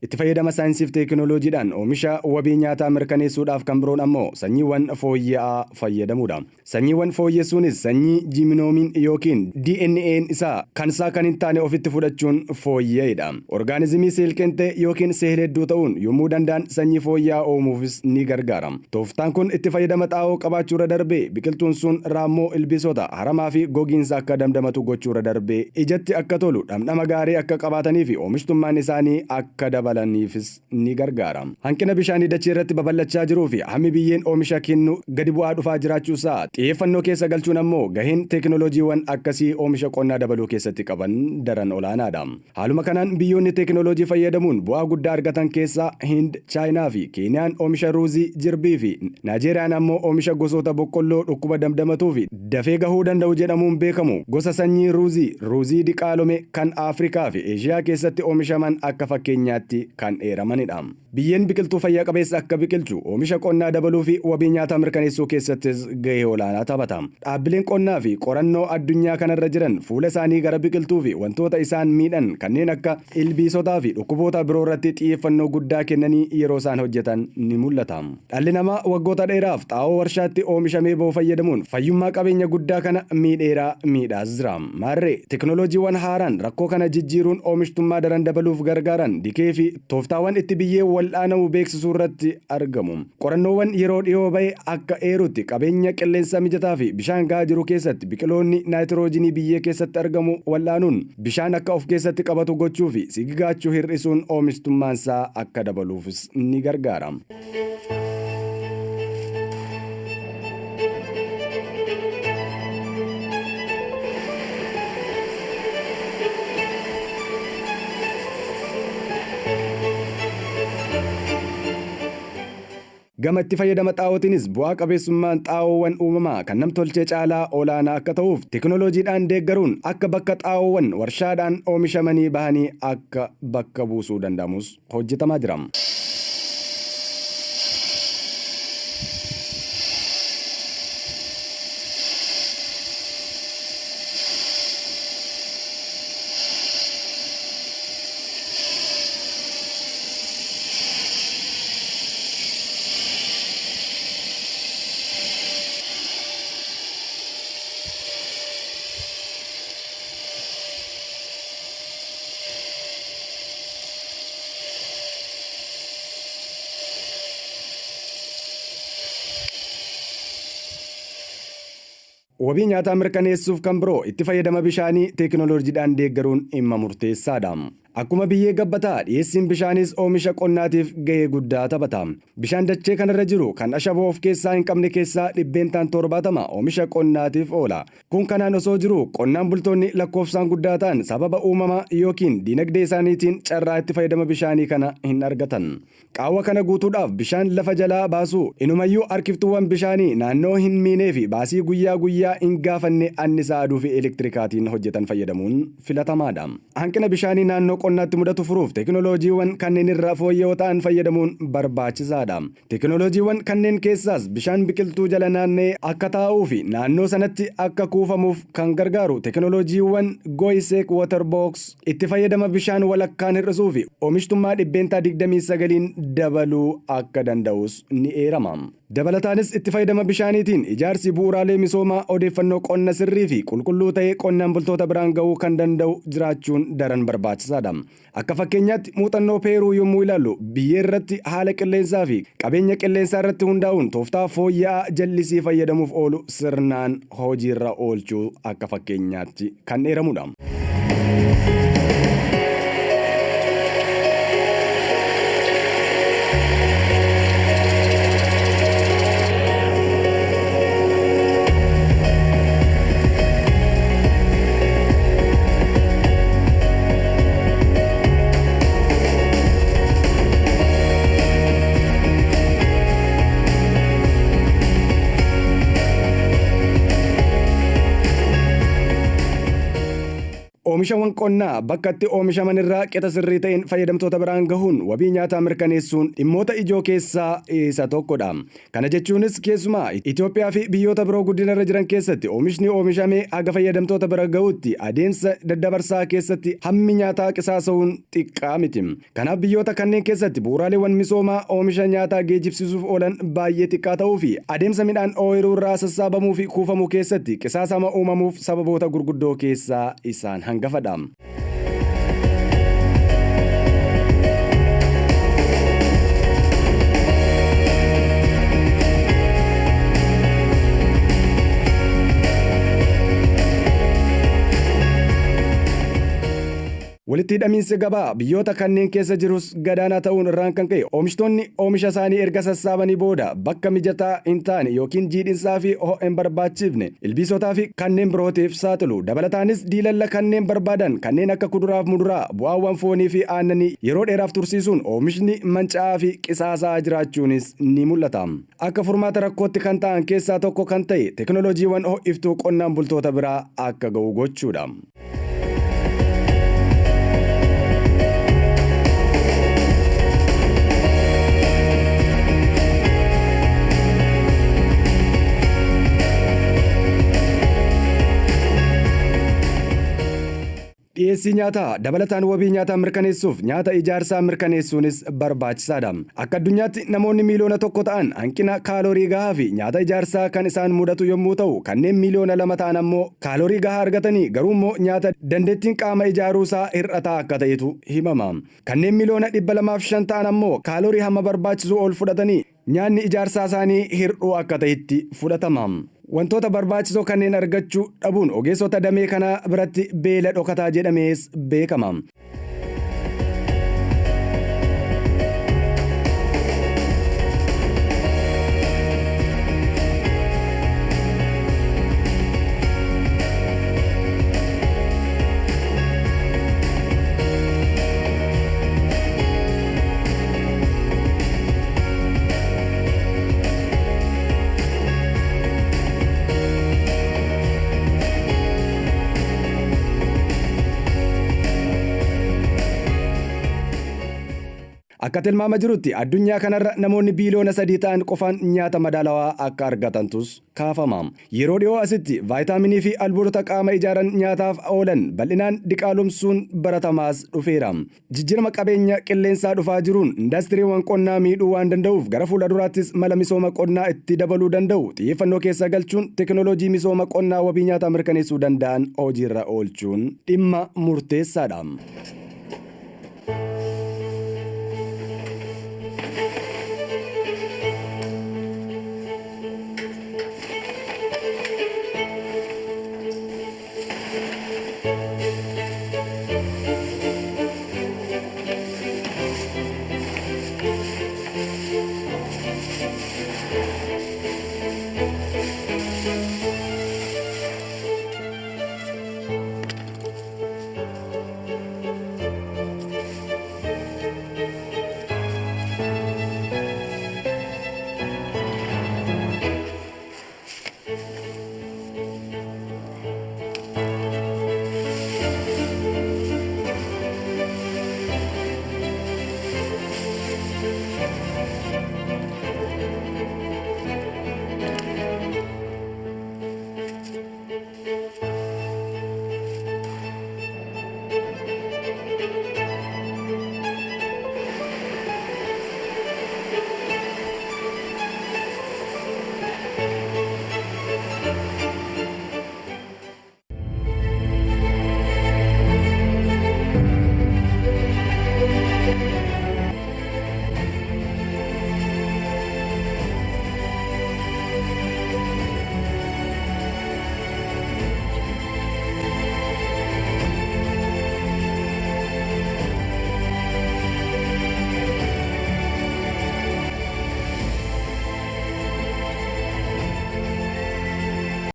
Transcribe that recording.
Itti fayyadama saayinsiif teekinooloojiidhaan oomisha wabii nyaataa mirkaneessuudhaaf kan biroon ammoo sanyiiwwan fooyya'aa fayyadamuudha. Sanyiiwwan fooyyessuunis sanyii jiminoomiin yookiin DNA'n isaa kan hin taane ofitti fudhachuun fooyya'eedha. Orgaanizimii seelqentee yookiin seel hedduu ta'uun yommuu danda'an sanyii fooyya'aa uumuufis ni gargaara. Tooftaan kun itti fayyadama xaa'oo qabaachuurra darbee biqiltuun sun raammoo ilbiisota haramaa fi gogiinsa akka damdamatu gochuurra darbee ijatti akka tolu dhamdhama gaarii akka qabaatanii fi oomishtummaan isaanii akka dabalaniifis ni gargaara. Hanqina bishaanii dachee irratti babal'achaa jiruu fi hammi biyyeen oomisha kennu gadi bu'aa dhufaa jiraachuusaa xiyyeeffannoo keessa galchuun ammoo gaheen teekinooloojiiwwan akkasii oomisha qonnaa dabaluu keessatti qaban daran olaanaadha. Haaluma kanaan biyyoonni teekinooloojii fayyadamuun bu'aa guddaa argatan keessaa Hind, Chaayinaa fi Keeniyaan oomisha ruuzii, jirbii fi Naajeeriyaan ammoo oomisha gosoota boqqolloo dhukkuba damdamatuu fi dafee gahuu danda'u jedhamuun beekamu gosa sanyii ruuzii diqaalome kan Afrikaa fi Eeshiyaa keessatti oomishaman akka fakkeenyaatti kan eeramanidha. Biyyeen biqiltuu fayyaa qabeessa akka biqilchu oomisha qonnaa dabaluu fi wabii nyaataa mirkaneessuu keessattis gahee olaanaa taphata. Dhaabbileen qonnaa fi qorannoo addunyaa kanarra jiran fuula isaanii gara biqiltuu fi wantoota isaan miidhan kanneen akka ilbiisotaa fi dhukkuboota biroo irratti xiyyeeffannoo guddaa kennanii yeroo isaan hojjetan ni mul'ata. Dhalli namaa waggoota dheeraaf xaa'oo warshaatti oomishamee bahu fayyadamuun fayyummaa qabeenya guddaa kana miidhaas jira. Maarree teekinooloojiiwwan haaraan rakkoo kana jijjiiruun oomishtummaa daran dabaluuf gargaaran dikee fi tooftaawwan itti biyyee wal'aanamuu beeksisuu irratti argamu. Qorannoowwan yeroo dhiyoo bahe akka eerutti qabeenya qilleensa mijataa fi bishaan gahaa jiru keessatti biqiloonni naayitiroojiinii biyyee keessatti argamu wal'aanuun bishaan akka of keessatti qabatu gochuu fi sigigaachuu hir'isuun oomishtummaansaa akka dabaluufis ni gargaara. Gama itti fayyadama xaa'ootiinis bu'aa qabeessummaan xaa'oowwan uumamaa kan namtolchee caalaa olaanaa akka ta'uuf teekinooloojiidhaan deeggaruun akka bakka xaa'oowwan warshaadhaan oomishamanii bahanii akka bakka buusuu danda'amus hojjetamaa jira. Wabii nyaataa mirkaneessuuf kan biroo itti fayyadama bishaanii teekinooloojiidhaan deeggaruun dhimma murteessaadha. Akkuma biyyee gabbataa dhiyeessiin bishaanis oomisha qonnaatiif gahee guddaa taphata. Bishaan dachee kanarra jiru kan ashaboo of keessaa hin qabne keessaa 70% oomisha qonnaatiif oola. Kun kanaan osoo jiru qonnaan bultoonni lakkoofsaan guddaa ta'an sababa uumamaa yookiin dinagdee isaaniitiin carraa itti fayyadama bishaanii kana hin argatan. Qaawwa kana guutuudhaaf bishaan lafa jalaa baasuu inumayyuu harkiftuuwwan bishaanii naannoo hin miinee fi baasii guyyaa guyyaa hin gaafanne annisaa aduu fi elektirikaatiin hojjetan fayyadamuun filatamaadha. Hanqina bishaanii naannoo qonnaatti mudatu furuuf teekinooloojiiwwan kanneen irra fooyya'oo ta'an fayyadamuun barbaachisaadha. Teekinooloojiiwwan kanneen keessaas bishaan biqiltuu jala naanna'ee akka taa'uu fi naannoo sanatti akka kuufamuuf kan gargaaru teekinooloojiiwwan Goiseek Waterbox itti fayyadama bishaan walakkaan hir'isuu fi oomishtummaa 29% dabaluu akka danda'us ni eerama. Dabalataanis itti fayyadama bishaaniitiin ijaarsi bu'uuraalee misoomaa odeeffannoo qonna sirrii fi qulqulluu ta'ee qonnaan bultoota biraan ga'uu kan danda'u jiraachuun daran barbaachisaadha. Akka fakkeenyaatti muuxannoo Peeruu yommuu ilaallu biyyee irratti haala qilleensaa fi qabeenya qilleensaa irratti hundaa'uun tooftaa fooyya'aa jallisii fayyadamuuf oolu sirnaan hojiirra oolchuu akka fakkeenyaatti kan eeramudha. Oomishawwan qonnaa bakka itti oomishaman irraa qixa sirrii ta'een fayyadamtoota biraan gahuun wabii nyaataa mirkaneessuun dhimmoota ijoo keessaa isa tokkodha. Kana jechuunis keessumaa Itoophiyaa fi biyyoota biroo guddinarra jiran keessatti oomishni oomishamee haga fayyadamtoota bira gahuutti adeemsa daddabarsaa keessatti hammi nyaataa qisaasa'uun xiqqaa miti. Kanaaf biyyoota kanneen keessatti bu'uuraaleen misoomaa oomisha nyaataa geejjibsiisuuf oolan baay'ee xiqqaa ta'uu fi adeemsa midhaan ooyiruu irraa sassaabamuu fi kuufamuu keessatti qisaasama uumamuuf sababoota gurguddoo keessaa isaan hangafadha. Walitti hidhamiinsi gabaa biyyoota kanneen keessa jirus gadaanaa ta'uun irraan kan ka'e oomishtoonni oomisha isaanii erga sassaabanii booda bakka mijataa hin taane yookiin jiidhinsaa fi ho'a hin barbaachifne ilbiisotaa fi kanneen birootiif saaxilu. Dabalataanis diilalla kanneen barbaadan kanneen akka kuduraaf muduraa bu'aawwan foonii fi aannanii yeroo dheeraaf tursiisuun oomishni manca'aa fi qisaasaa jiraachuunis ni mul'ata. Akka furmaata rakkootti kan ta'an keessaa tokko kan ta'e teknooloojiiwwan ho'iftuu qonnaan bultoota biraa akka ga'u gochuudha. Dhiyeessii nyaataa dabalataan wabii nyaataa mirkaneessuuf nyaata ijaarsaa mirkaneessuunis barbaachisaadha. Akka addunyaatti namoonni miiliyoona 1 ta'an hanqina kaaloorii gahaa fi nyaata ijaarsaa kan isaan mudatu yommuu ta'u, kanneen miiliyoona 2 ta'an ammoo kaaloorii gahaa argatanii garuu immoo nyaata dandeettiin qaama ijaaruusaa hir'ataa akka ta'etu himama. Kanneen miiliyoona 205 ta'an ammoo kaaloorii hamma barbaachisu ol fudhatanii nyaanni ijaarsaa isaanii hir'uu akka ta'etti fudhatama. Wantoota barbaachisoo kanneen argachuu dhabuun ogeessota damee kanaa biratti beela dhokataa jedhamees beekama. Akka tilmaama jirutti addunyaa kanarra namoonni biiliyoona 3 ta'an qofaan nyaata madaalawaa akka argatantus kaafama. Yeroo dhiyoo asitti vaayitaaminii fi albuudota qaama ijaaran nyaataaf oolan bal'inaan diqaalomsuun baratamaas dhufeera. Jijjiirama qabeenya qilleensaa dhufaa jiruun indastiriiwwan qonnaa miidhuu waan danda'uuf gara fuula duraattis mala misooma qonnaa itti dabaluu danda'u xiyyeeffannoo keessa galchuun teknooloojii misooma qonnaa wabii nyaataa mirkaneessuu danda'an hojiirra oolchuun dhimma murteessaadha.